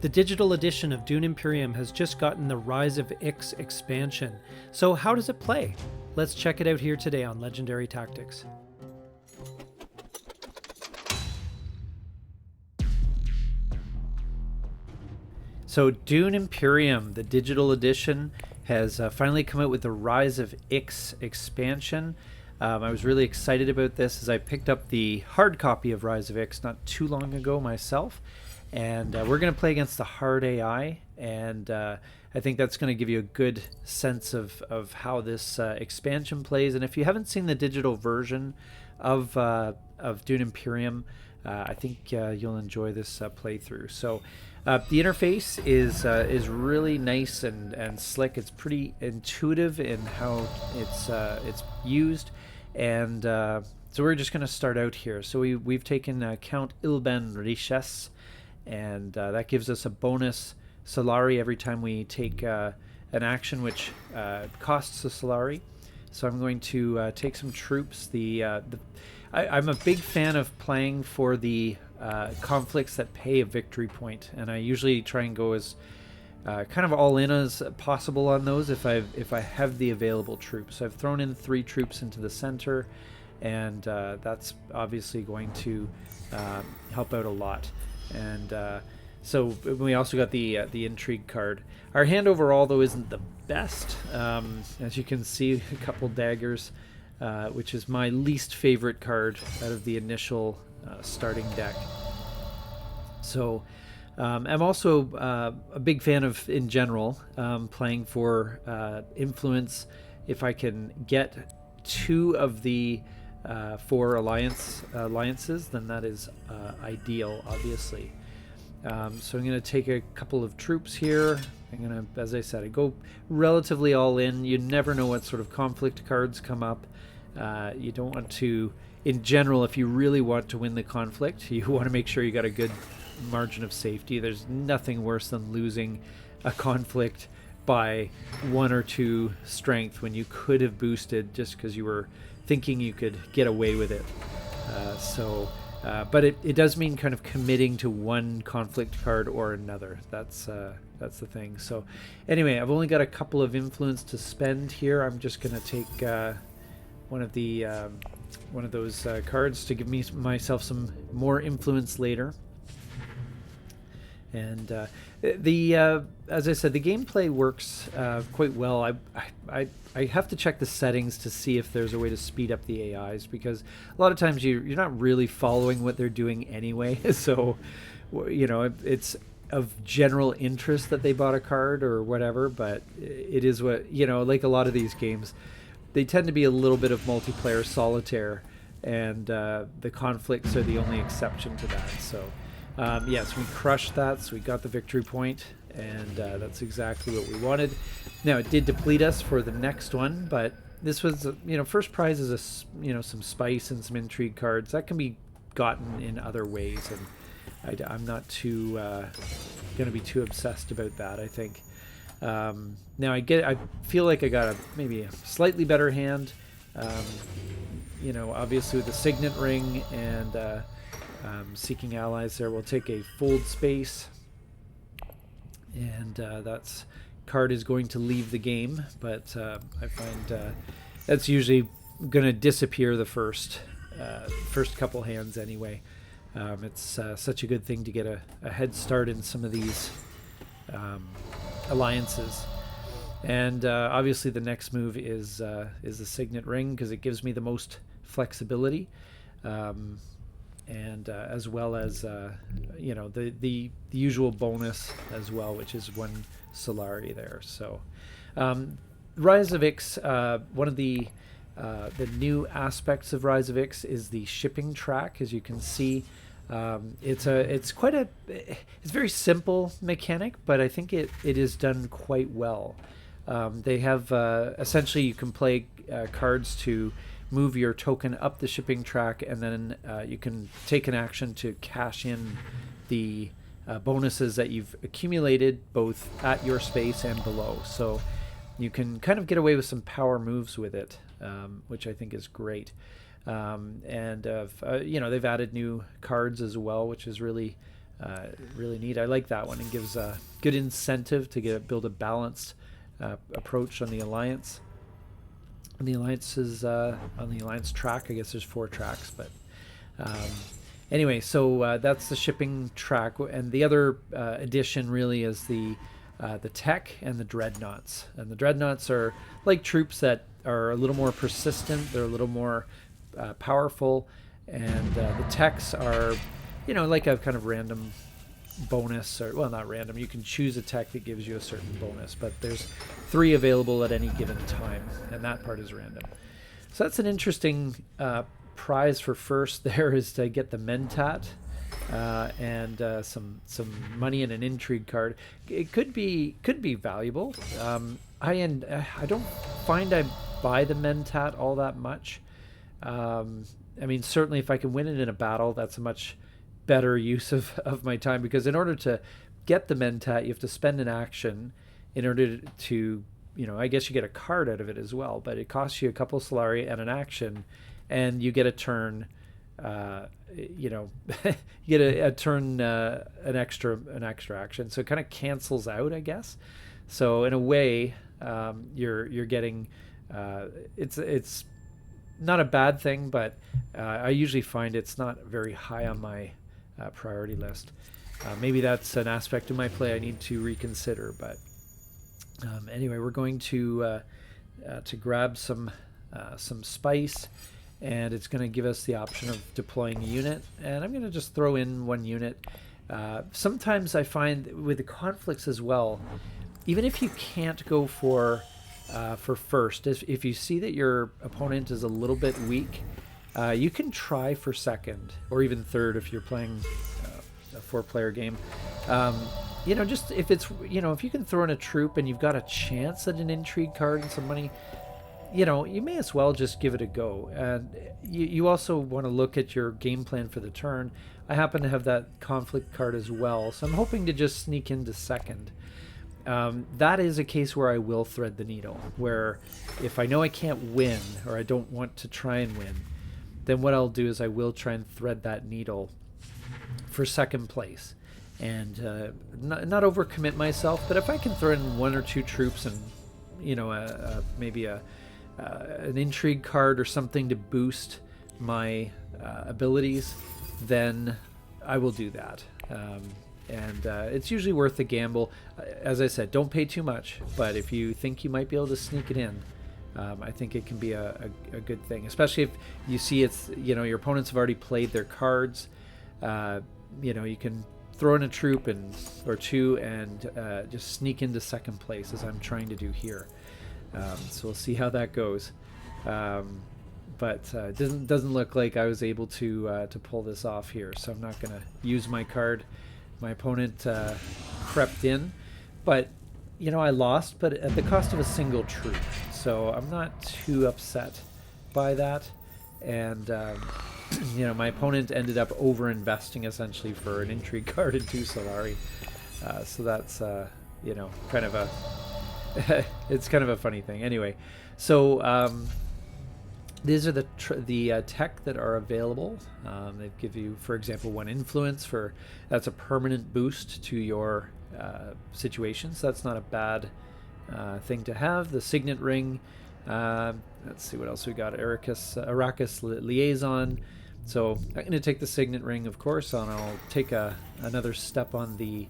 The digital edition of Dune Imperium has just gotten the Rise of Ix expansion. So how does it play? Let's check it out here today on Legendary Tactics. So Dune Imperium, the digital edition, has finally come out with the Rise of Ix expansion. I was really excited about this as I picked up the hard copy of Rise of Ix not too long ago myself. And we're going to play against the hard AI, and I think that's going to give you a good sense of how this expansion plays. And if you haven't seen the digital version of Dune Imperium, I think you'll enjoy this playthrough. So the interface is really nice and slick. It's pretty intuitive in how it's used, and so we're just going to start out here. So we've taken Count Ilban Richesse, and that gives us a bonus Solari every time we take an action which costs a Solari. So I'm going to take some troops. I'm a big fan of playing for the conflicts that pay a victory point, and I usually try and go as kind of all in as possible on those if I have the available troops. So I've thrown in 3 troops into the center, and that's obviously going to help out a lot. And so we also got the intrigue card. Our hand overall, though, isn't the best. As you can see, a couple daggers, which is my least favorite card out of the initial starting deck. So I'm also a big fan of, in general, playing for influence. If I can get 2 of the 4 alliances, then that is ideal, obviously. So I'm going to take a couple of troops here. I'm going to, as I said, I go relatively all in. You never know what sort of conflict cards come up. You don't want to, in general, if you really want to win the conflict, you want to make sure you got a good margin of safety. There's nothing worse than losing a conflict by 1 or 2 strength when you could have boosted just because you were thinking you could get away with it. But it does mean kind of committing to one conflict card or another. That's the thing. So anyway, I've only got a couple of influence to spend here. I'm just going to take one of those cards to give myself some more influence later. And as I said, the gameplay works quite well. I have to check the settings to see if there's a way to speed up the AIs, because a lot of times you're not really following what they're doing anyway. So, it's of general interest that they bought a card or whatever, but it is what, like a lot of these games, they tend to be a little bit of multiplayer solitaire, and the conflicts are the only exception to that. So yes, we crushed that, so we got the victory point, and that's exactly what we wanted. Now, it did deplete us for the next one, but this was, first prize is some spice and some intrigue cards. That can be gotten in other ways, and I'm not too going to be too obsessed about that, I think. Now, I feel like I got maybe a slightly better hand, obviously with the signet ring and seeking allies there. We'll take a fold space, and that's card is going to leave the game, but I find that's usually going to disappear the first couple hands anyway. It's such a good thing to get a head start in some of these alliances. And obviously the next move is the signet ring, because it gives me the most flexibility, and as well as the usual bonus as well, which is 1 Solari there. So Rise of Ix, one of the new aspects of Rise of Ix is the shipping track. As you can see, it's very simple mechanic, but I think it is done quite well. They have essentially, you can play cards to move your token up the shipping track, and then you can take an action to cash in the bonuses that you've accumulated both at your space and below. So you can kind of get away with some power moves with it, which I think is great. And they've added new cards as well, which is really really neat. I like that one. It gives a good incentive to build a balanced approach on the Alliance. And the Alliance is on the Alliance track. I guess there's 4 tracks, but anyway, so that's the shipping track, and the other addition really is the tech and the dreadnoughts. And the dreadnoughts are like troops that are a little more persistent. They're a little more powerful, and the techs are, you know, like a kind of random bonus, or well, not random. You can choose a tech that gives you a certain bonus, but there's 3 available at any given time, and that part is random. So that's an interesting prize for first. There is to get the Mentat and some money and an intrigue card. It could be valuable. I don't find I buy the Mentat all that much. I mean, certainly if I can win it in a battle, that's a much better use of my time, because in order to get the Mentat, you have to spend an action in order to, you know, I guess you get a card out of it as well, but it costs you a couple Solari and an action, and you get a turn, you know, you get a turn, an extra action. So it kind of cancels out, I guess. So in a way, you're getting, it's not a bad thing, but I usually find it's not very high on my priority list. Maybe that's an aspect of my play I need to reconsider. But anyway, we're going to grab some spice, and it's going to give us the option of deploying a unit. And I'm going to just throw in 1 unit. Sometimes I find with the conflicts as well, even if you can't go for first, if you see that your opponent is a little bit weak, you can try for second or even third if you're playing a 4-player game. You know, just if it's, you know, if you can throw in a troop and you've got a chance at an intrigue card and some money, you know, you may as well just give it a go. And you also want to look at your game plan for the turn. I happen to have that conflict card as well, so I'm hoping to just sneak into second. That is a case where I will thread the needle, where if I know I can't win or I don't want to try and win, then what I'll do is I will try and thread that needle for second place, and not overcommit myself. But if I can throw in 1 or 2 troops and, you know, maybe an intrigue card or something to boost my abilities, then I will do that. And it's usually worth the gamble. As I said, don't pay too much, but if you think you might be able to sneak it in, I think it can be a good thing, especially if you see it's, you know, your opponents have already played their cards. You know, you can throw in a troop or 2 and just sneak into second place, as I'm trying to do here. So we'll see how that goes. But it doesn't look like I was able to pull this off here, so I'm not going to use my card. My opponent crept in, but, you know, I lost, but at the cost of a single troop. So I'm not too upset by that. And, you know, my opponent ended up over-investing essentially for an intrigue card and 2 Solari. So that's, you know, kind of it's kind of a funny thing. Anyway, so these are the tech that are available. They give you, for example, 1 influence that's a permanent boost to your situation. So that's not a bad thing to have. The signet ring. Let's see what else we got. Arrakis liaison. So I'm going to take the signet ring, of course, and I'll take another step on the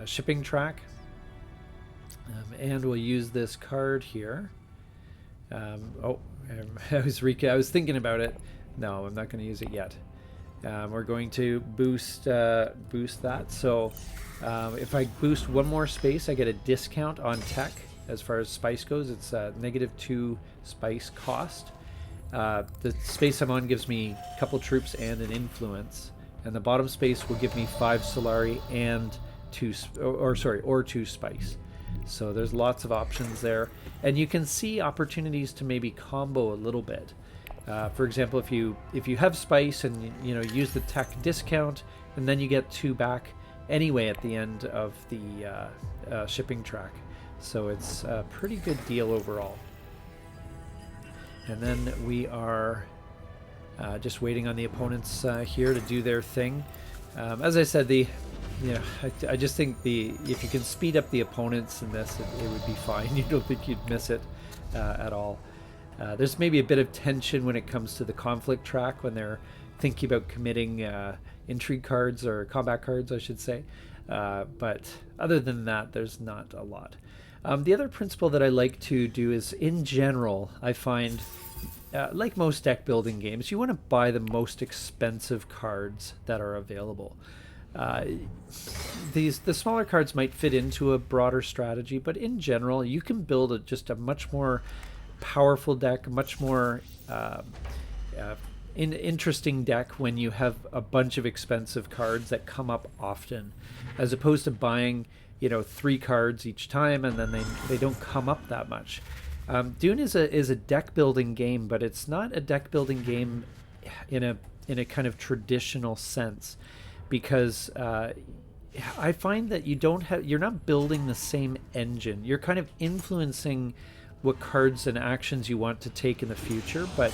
shipping track, and we'll use this card here. I was thinking about it. No, I'm not going to use it yet. We're going to boost that. So if I boost 1 more space, I get a discount on tech. As far as spice goes, it's -2 spice cost. The space I'm on gives me a couple troops and an influence, and the bottom space will give me 5 Solari and 2 spice. So there's lots of options there, and you can see opportunities to maybe combo a little bit. For example, if you have spice and you know, use the tech discount, and then you get 2 back anyway at the end of the shipping track. So it's a pretty good deal overall. And then we are just waiting on the opponents here to do their thing. As I said, I just think if you can speed up the opponents in this, it would be fine. You don't think you'd miss it at all. There's maybe a bit of tension when it comes to the conflict track when they're thinking about committing intrigue cards, or combat cards, I should say. But other than that, there's not a lot. The other principle that I like to do is, in general, I find, like most deck building games, you want to buy the most expensive cards that are available. The smaller cards might fit into a broader strategy, but in general, you can build just a much more powerful deck, much more interesting deck when you have a bunch of expensive cards that come up often, as opposed to buying 3 cards each time and then they don't come up that much. Dune is a deck building game, but it's not a deck building game in a kind of traditional sense, because I find that you're not building the same engine. You're kind of influencing what cards and actions you want to take in the future, but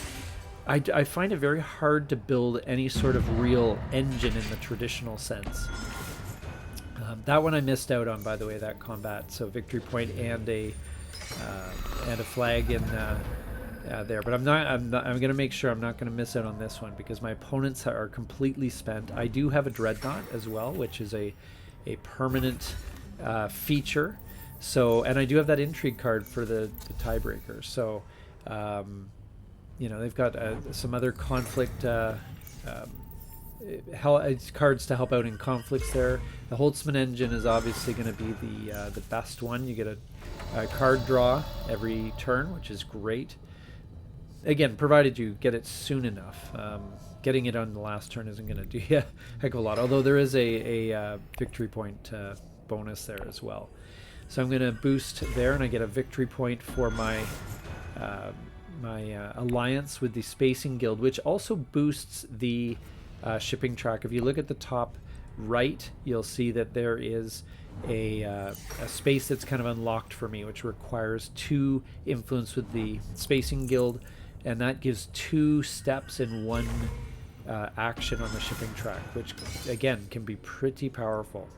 I find it very hard to build any sort of real engine in the traditional sense. That one I missed out on, by the way, that combat. So victory point and a flag in there. But I'm going to make sure I'm not going to miss out on this one, because my opponents are completely spent. I do have a dreadnought as well, which is a permanent feature. So, and I do have that intrigue card for the tiebreaker. So, they've got some other conflict cards to help out in conflicts there. The Holtzman engine is obviously going to be the best one. You get a card draw every turn, which is great. Again, provided you get it soon enough. Getting it on the last turn isn't going to do you a heck of a lot, although there is a victory point bonus there as well. So I'm going to boost there, and I get a victory point for my alliance with the Spacing Guild, which also boosts the shipping track. If you look at the top right, you'll see that there is a space that's kind of unlocked for me, which requires 2 influence with the Spacing Guild, and that gives 2 steps in 1 action on the shipping track, which again can be pretty powerful.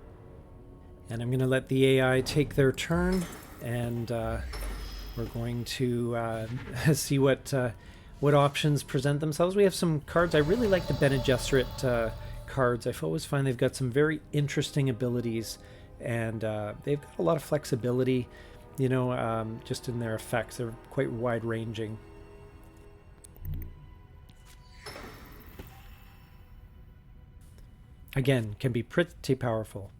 And I'm going to let the AI take their turn, and we're going to see what options present themselves. We have some cards. I really like the Bene Gesserit cards. I always find they've got some very interesting abilities, and they've got a lot of flexibility, just in their effects. They're quite wide-ranging. Again, can be pretty powerful.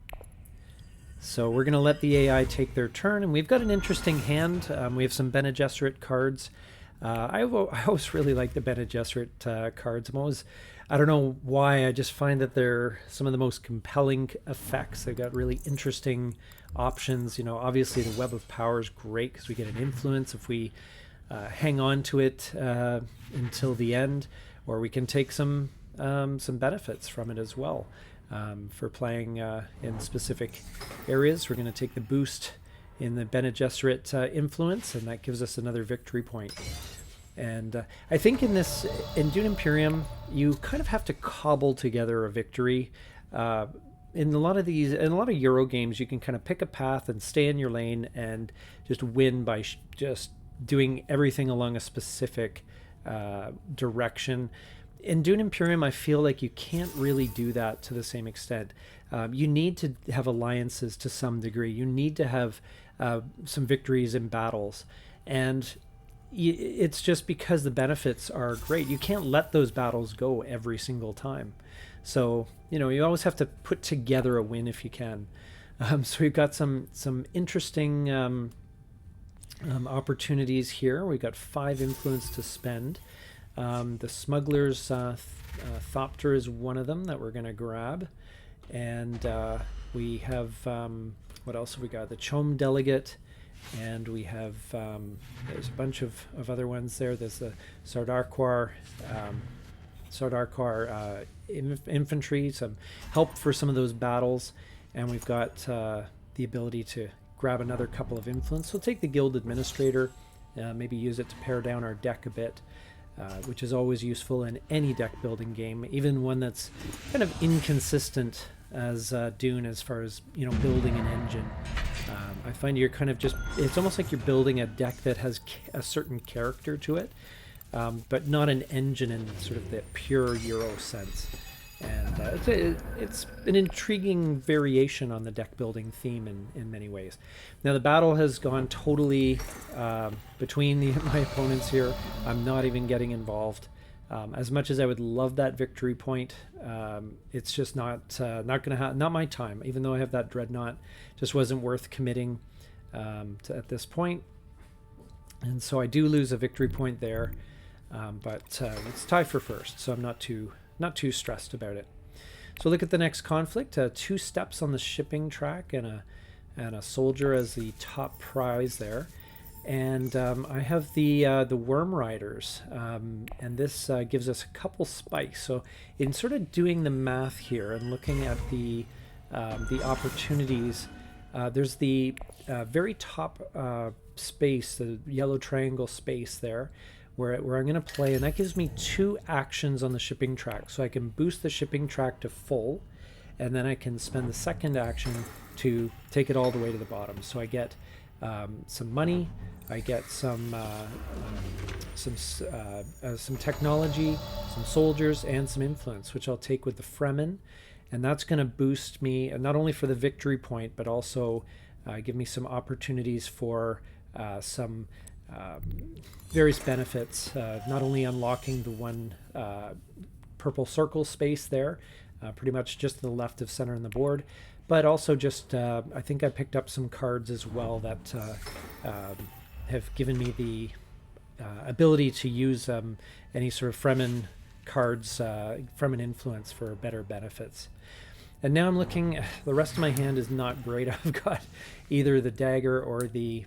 So we're going to let the AI take their turn, and we've got an interesting hand. We have some Bene Gesserit cards. I always really like the Bene Gesserit cards. I don't know why, I just find that they're some of the most compelling effects. They've got really interesting options. Obviously the Web of Power is great because we get an influence if we hang on to it until the end, or we can take some benefits from it as well. For playing in specific areas, we're going to take the boost in the Bene Gesserit influence, and that gives us another victory point. And I think in Dune Imperium, you kind of have to cobble together a victory. In a lot of Euro games, you can kind of pick a path and stay in your lane and just win by just doing everything along a specific direction. In Dune Imperium, I feel like you can't really do that to the same extent. You need to have alliances to some degree. You need to have some victories in battles. And it's just because the benefits are great. You can't let those battles go every single time. So, you always have to put together a win if you can. So we've got some interesting opportunities here. We've got 5 influence to spend. The Smuggler's Thopter is one of them that we're going to grab. And we have, what else have we got? The Chom Delegate, and we have, there's a bunch of other ones there. There's the Sardaukar infantry, some help for some of those battles. And we've got the ability to grab another couple of influence. So we'll take the Guild Administrator, maybe use it to pare down our deck a bit. which is always useful in any deck building game, even one that's kind of inconsistent as Dune as far as, you know, building an engine. I find you're kind of just, it's almost like you're building a deck that has a certain character to it, but not an engine in sort of the pure Euro sense. And it's an intriguing variation on the deck building theme in many ways. Now the battle has gone totally between my opponents here. I'm not even getting involved. As much as I would love that victory point, it's just not going to not my time. Even though I have that dreadnought, just wasn't worth committing at this point. And so I do lose a victory point there, but it's tied for first, so I'm not too stressed about it. So look at the next conflict. 2 steps on the shipping track and a soldier as the top prize there. And I have the worm riders, and this gives us a couple spikes. So in sort of doing the math here and looking at the opportunities, there's the very top space, the yellow triangle space there, where I'm going to play, and that gives me 2 actions on the shipping track. So I can boost the shipping track to full, and then I can spend the second action to take it all the way to the bottom. So I get some money, I get some technology, some soldiers, and some influence, which I'll take with the Fremen, and that's going to boost me not only for the victory point, but also give me some opportunities for some various benefits, not only unlocking the 1 purple circle space there, pretty much just to the left of center on the board, but also just I think I picked up some cards as well that have given me the ability to use any sort of Fremen cards, Fremen influence for better benefits. And now I'm looking, the rest of my hand is not great. I've got either the dagger or the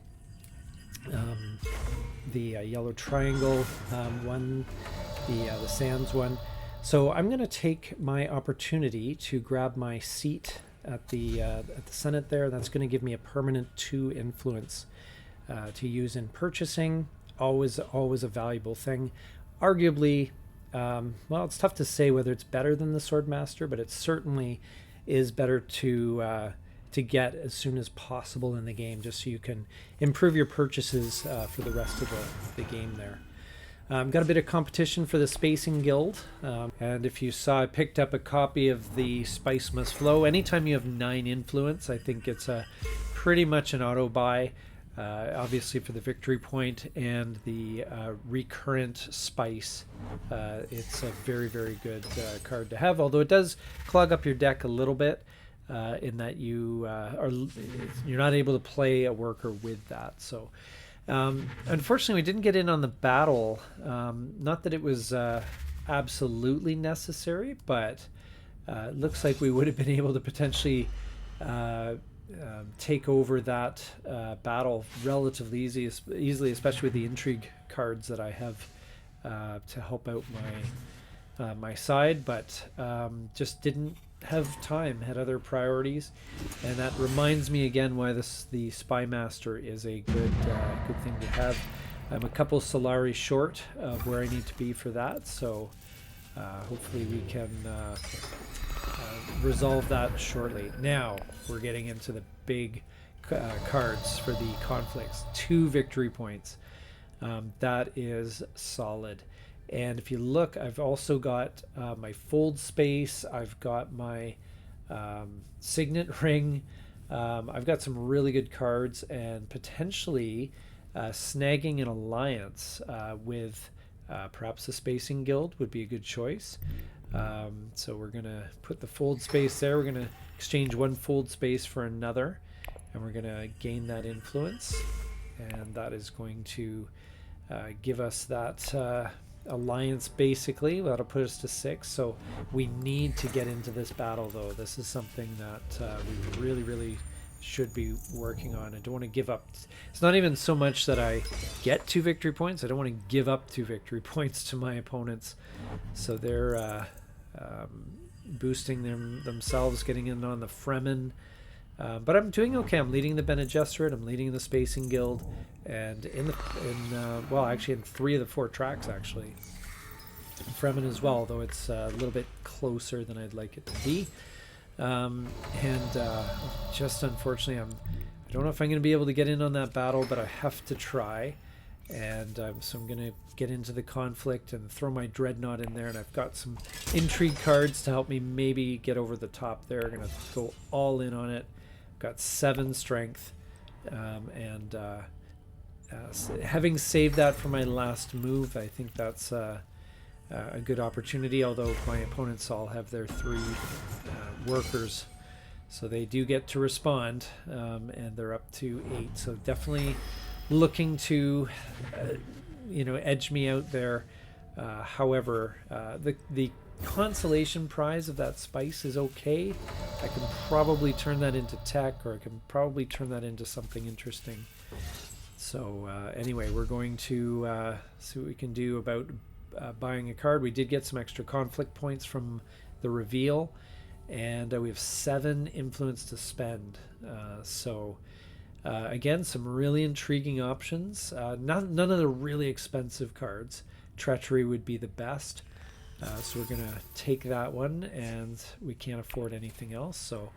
yellow triangle one, the sands one. So I'm going to take my opportunity to grab my seat at the Senate there. That's going to give me a permanent 2 influence to use in purchasing. Always a valuable thing. Arguably, well, it's tough to say whether it's better than the Swordmaster, but it certainly is better to get as soon as possible in the game, just so you can improve your purchases for the rest of the game there. Got a bit of competition for the Spacing Guild, and if you saw, I picked up a copy of the Spice Must Flow. Anytime you have 9 influence, I think it's pretty much an auto buy, obviously for the victory point and the recurrent spice. It's a very, very good card to have, although it does clog up your deck a little bit, in that you're not able to play a worker with that. So unfortunately we didn't get in on the battle, not that it was absolutely necessary, but it looks like we would have been able to potentially take over that battle relatively easily, especially with the intrigue cards that I have to help out my side, but just didn't have time, had other priorities. And that reminds me again why the Spy Master is a good thing to have. I'm a couple Solari short of where I need to be for that, so hopefully we can resolve that shortly. Now we're getting into the big cards for the conflicts. 2 victory points. That is solid. And if you look, I've also got my fold space. I've got my signet ring. I've got some really good cards, and potentially snagging an alliance with perhaps the Spacing Guild would be a good choice. So we're going to put the fold space there. We're going to exchange 1 fold space for another, and we're going to gain that influence. And that is going to give us that alliance, basically. That'll put us to 6. So we need to get into this battle, though. This is something that we really should be working on. I don't want to give up. It's not even so much that I get 2 victory points. I don't want to give up 2 victory points to my opponents. So they're boosting themselves, getting in on the Fremen. But I'm doing okay. I'm leading the Bene Gesserit. I'm leading the Spacing Guild, and well, actually in 3 of the 4 tracks, actually. Fremen as well, though it's a little bit closer than I'd like it to be. Just unfortunately, I don't know if I'm going to be able to get in on that battle, but I have to try. And so I'm going to get into the conflict and throw my dreadnought in there, and I've got some intrigue cards to help me maybe get over the top there. I'm going to go all in on it. Got 7 strength, having saved that for my last move, I think that's a good opportunity, although my opponents all have their 3 workers, so they do get to respond, and they're up to 8, so definitely looking to edge me out there. However, the consolation prize of that spice is okay. I can probably turn that into tech, or I can probably turn that into something interesting. So anyway, we're going to see what we can do about buying a card. We did get some extra conflict points from the reveal, and we have 7 influence to spend. Again, some really intriguing options. None of the really expensive cards. Treachery would be the best. So we're going to take that one, and we can't afford anything else. So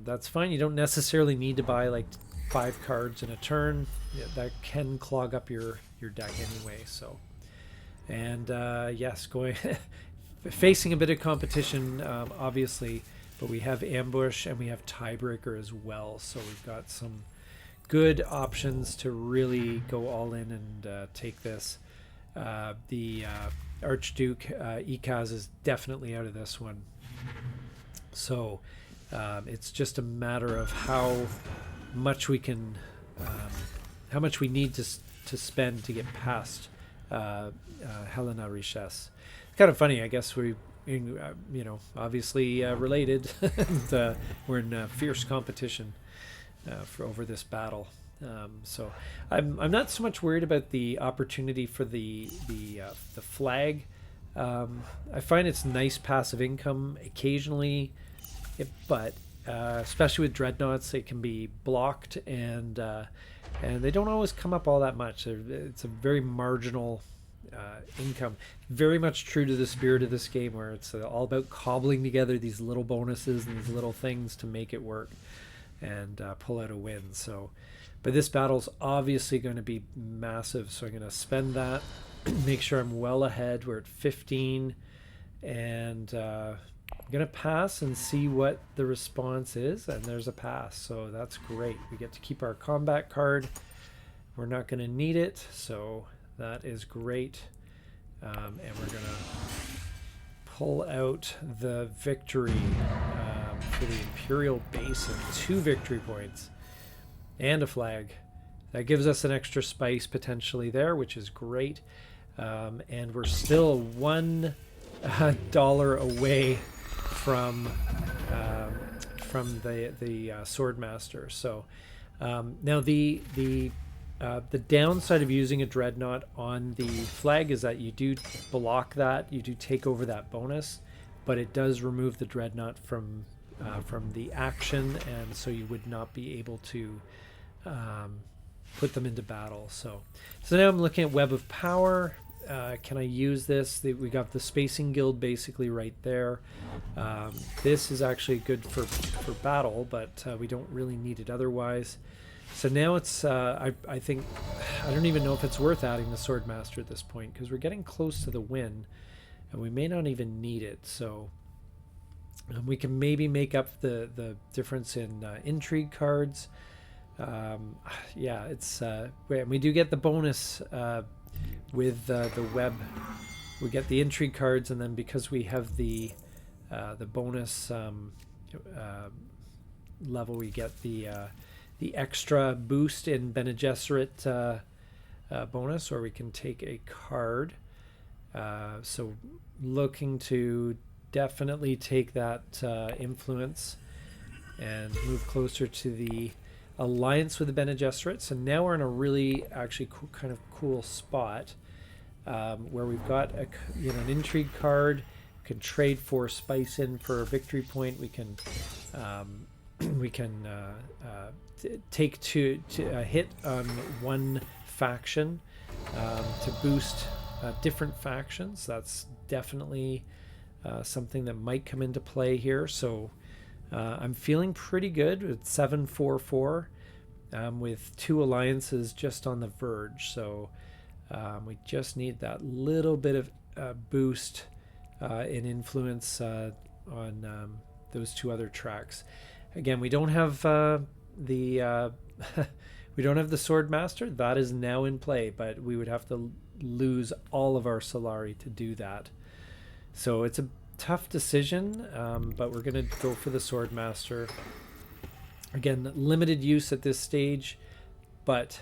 that's fine. You don't necessarily need to buy like 5 cards in a turn. Yeah, that can clog up your deck anyway. So, and yes, going facing a bit of competition, obviously, but we have ambush and we have tiebreaker as well. So we've got some good options to really go all in and take this. The Archduke Ikaz is definitely out of this one. So it's just a matter of how much we can, how much we need to spend to get past Helena Richesse. It's kind of funny, I guess we, obviously related, and we're in fierce competition for over this battle. So I'm not so much worried about the opportunity for the flag. I find it's nice passive income occasionally, but especially with dreadnoughts, it can be blocked, and they don't always come up all that much. It's a very marginal income. Very much true to the spirit of this game, where it's all about cobbling together these little bonuses and these little things to make it work and pull out a win. So, but this battle's obviously going to be massive, so I'm going to spend that, make sure I'm well ahead. We're at 15, and I'm going to pass and see what the response is, and there's a pass, so that's great. We get to keep our combat card. We're not going to need it, so that is great. And we're going to pull out the victory for the Imperial Basin. 2 victory points and a flag. That gives us an extra spice potentially there, which is great. And we're still $1 away from the Swordmaster. So now the downside of using a dreadnought on the flag is that you do block that, you do take over that bonus, but it does remove the dreadnought from the action, and so you would not be able to put them into battle. So now I'm looking at Web of Power. Can I use this? We got the Spacing Guild basically right there. This is actually good for battle, but we don't really need it otherwise. So now it's, I think, I don't even know if it's worth adding the Swordmaster at this point, because we're getting close to the win, and we may not even need it. So we can maybe make up the difference in intrigue cards. Yeah, it's, we do get the bonus with the web. We get the intrigue cards, and then because we have the bonus level, we get the extra boost in Bene Gesserit bonus, or we can take a card. So looking to definitely take that influence and move closer to the alliance with the Bene Gesserit. So now we're in a really actually kind of cool spot where we've got an intrigue card. We can trade for spice in for a victory point. We can take a hit on one faction to boost different factions. That's definitely something that might come into play here. So I'm feeling pretty good with 744 with 2 alliances just on the verge. So we just need that little bit of boost in influence on those 2 other tracks. Again, we don't have the we don't have the Sword Master. That is now in play, but we would have to lose all of our Solari to do that. So it's a tough decision, but we're going to go for the Sword Master. Again, limited use at this stage, but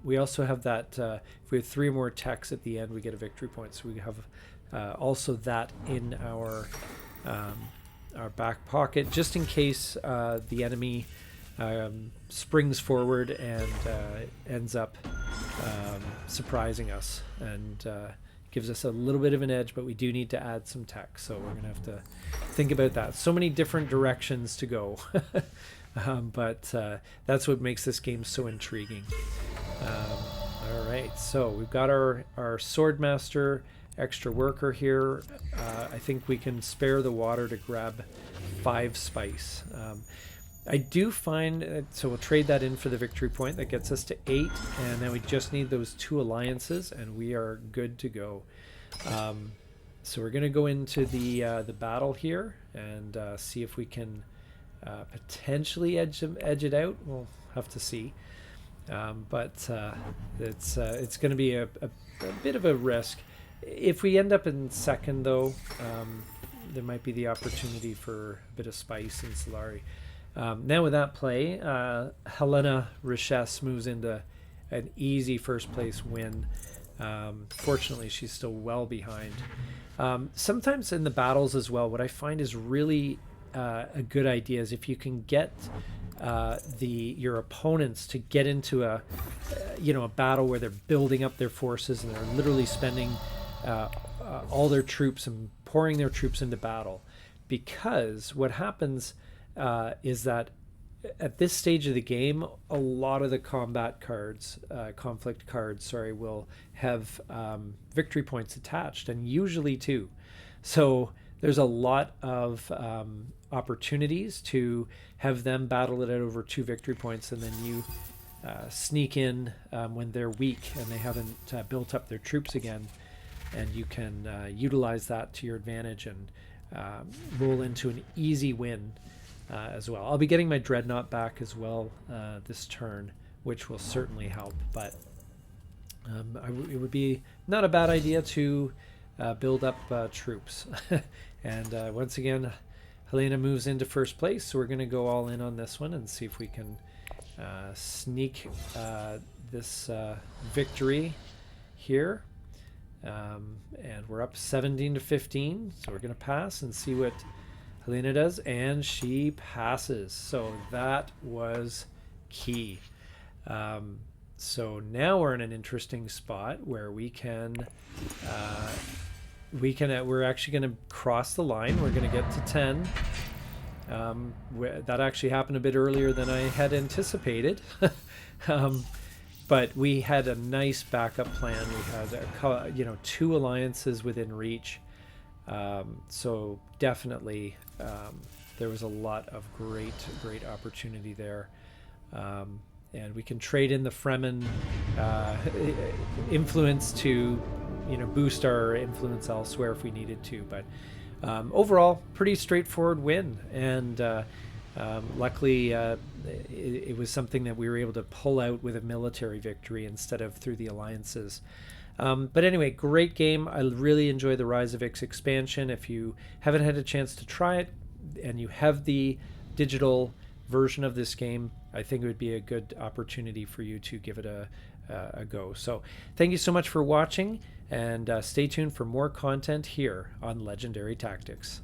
we also have that, if we have 3 more techs at the end, we get a victory point. So we have also that in our back pocket, just in case the enemy springs forward and ends up surprising us and gives us a little bit of an edge, but we do need to add some tech, so we're going to have to think about that. So many different directions to go. But that's what makes this game so intriguing. All right, so we've got our Swordmaster extra worker here. I think we can spare the water to grab 5 spice. I do find, so we'll trade that in for the victory point. That gets us to 8, and then we just need those 2 alliances, and we are good to go. So we're going to go into the battle here and see if we can potentially edge it out. We'll have to see. But it's going to be a bit of a risk. If we end up in second, though, there might be the opportunity for a bit of spice in Solari. Now with that play, Helena Richesse moves into an easy first place win. Fortunately, she's still well behind. Sometimes in the battles as well, what I find is really a good idea is if you can get your opponents to get into a battle where they're building up their forces and they're literally spending all their troops and pouring their troops into battle, because what happens is that at this stage of the game, a lot of the conflict cards, will have victory points attached, and usually 2. So there's a lot of opportunities to have them battle it out over 2 victory points, and then you sneak in when they're weak and they haven't built up their troops again, and you can utilize that to your advantage and roll into an easy win. As well. I'll be getting my dreadnought back as well this turn, which will certainly help, but it would be not a bad idea to build up troops. And once again, Helena moves into first place, so we're going to go all in on this one and see if we can sneak this victory here. And we're up 17-15, so we're going to pass and see what Helena does, and she passes. So that was key. So now we're in an interesting spot where we're actually going to cross the line. We're going to get to 10. That actually happened a bit earlier than I had anticipated. But we had a nice backup plan. We had 2 alliances within reach. So definitely there was a lot of great opportunity there, and we can trade in the Fremen influence to boost our influence elsewhere if we needed to, but overall pretty straightforward win, and luckily it was something that we were able to pull out with a military victory instead of through the alliances. But anyway, great game. I really enjoy the Rise of Ix expansion. If you haven't had a chance to try it and you have the digital version of this game, I think it would be a good opportunity for you to give it a go. So thank you so much for watching, and stay tuned for more content here on Legendary Tactics.